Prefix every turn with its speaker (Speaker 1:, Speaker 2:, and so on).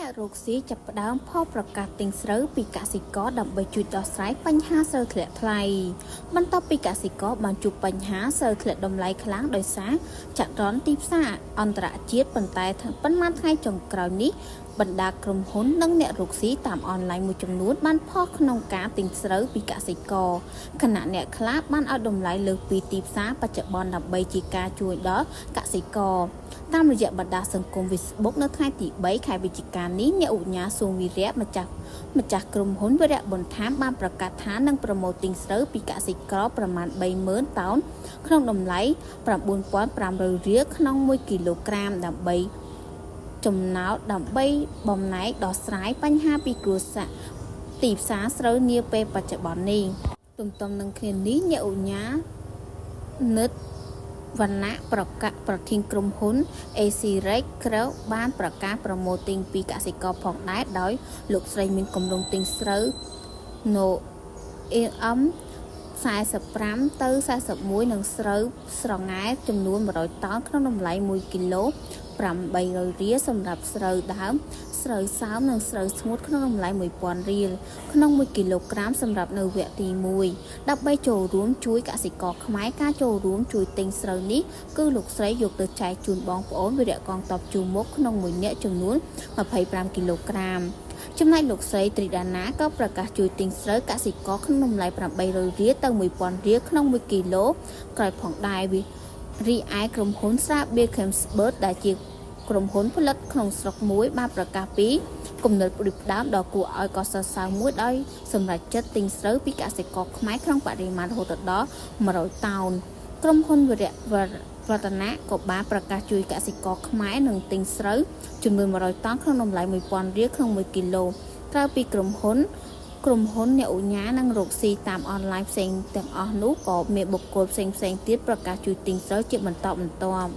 Speaker 1: អ្នករកស៊ីចាប់ផ្ដើមផុសប្រកាសទិញស្រូវពីកសិករដើម្បីជួយដោះស្រាយបញ្ហាស្រូវធ្លាក់ថ្លៃបន្ទាប់ពីកសិករបានជួបបញ្ហាស្រូវធ្លាក់តម្លៃខ្លាំងដោយសារចរន្តទីផ្សារអន្តរជាតិប៉ុន្មានថ្ងៃចុងក្រោយនេះបណ្ដាក្រុមហ៊ុននិងអ្នករកស៊ីតាមអនឡាញមួយចំនួនបានផុសក្នុងការទិញស្រូវពីកសិករខណៈអ្នកខ្លះបានឲ្យតម្លៃលើសពីទីផ្សារបច្ចុប្បន្នដើម្បីជាការជួយដល់កសិករតាមរយៈបណ្ដាសង្គម Facebook នៅថ្ងៃទី3ខែវិច្ឆិកានេះអ្នកឧញ្ញាសួងវីរៈម្ចាស់ក្រុមហ៊ុនវីរៈប៊ុនថាមបានប្រកាសថានឹងប្រមូលទិញស្រូវពីកសិករប្រមាណ 30,000 តោនក្នុងតម្លៃ 9,500 រៀលក្នុង1គីឡូក្រាមដើម្បីបំណែកដោះស្រាយបញ្ហាពីគ្រោះទីផ្សារស្រូវនាពេលបច្ចុប្បន្ននេះទន្ទឹមនឹងគ្នានេះអ្នកឧញ្ញានិតវណ្ណៈប្រធានក្រុមហ៊ុន AC Rex ក្រៅបានប្រកាសប្រមូលទិញពីកសិករផងដែរដោយលោកស្រីមានគម្រោងទិញស្រូវ AM 45 ទៅ 41 និងស្រូវស្រងែចំនួន 100 តោនក្នុងតម្លៃ 1 គីឡូ 800 រៀលសម្រាប់ស្រូវដើមស្រូវសើមនិងស្រូវស្ងួតក្នុងតម្លៃ 1,000 រៀលក្នុង1គីឡូក្រាមសម្រាប់នៅវគ្គទី1ដើម្បីចូលរួមជួយកសិករខ្មែរការចូលរួមជួយទិញស្រូវនេះគឺលោកស្រីយកទៅចែកជូនបងប្អូនវីរៈកងទ័ពជួរមុខក្នុង1នាក់ចំនួន 25 គីឡូក្រាមចំណែកលោកស្រីត្រីដាណាក៏ប្រកាសជួយទិញស្រូវកសិករក្នុងតម្លៃ 800 រៀលទៅ 1,000 រៀលក្នុង1គីឡូក្រោយផងដែររីឯក្រុមហ៊ុនស្រាបៀរ Kemsberg ដែលជាក្រុមហ៊ុនផលិតក្នុងស្រុកមួយបានប្រកាសពីគំនិតផ្ដួចផ្ដើមដ៏គួរឲ្យកោតសរសើរមួយដោយសម្រេចចិត្តទិញស្រូវពីកសិករខ្មែរក្នុងបរិមាណរហូតដល់ 100 តោនក្រុមហ៊ុនវីរៈវឌ្ឍនៈក៏បានប្រកាសជួយកសិករខ្មែរនឹងទិញស្រូវចំនួន 100 តោនក្នុងតម្លៃ 1,000 រៀលក្នុង1គីឡូក្រៅពីក្រុមហ៊ុនអ្នកឧញ្ញានិងរកស៊ីតាមអនឡាញផ្សេងទាំងអស់នោះក៏មានបុគ្គលផ្សេងទៀតប្រកាសជួយទិញស្រូវជាបន្តបន្ទាប់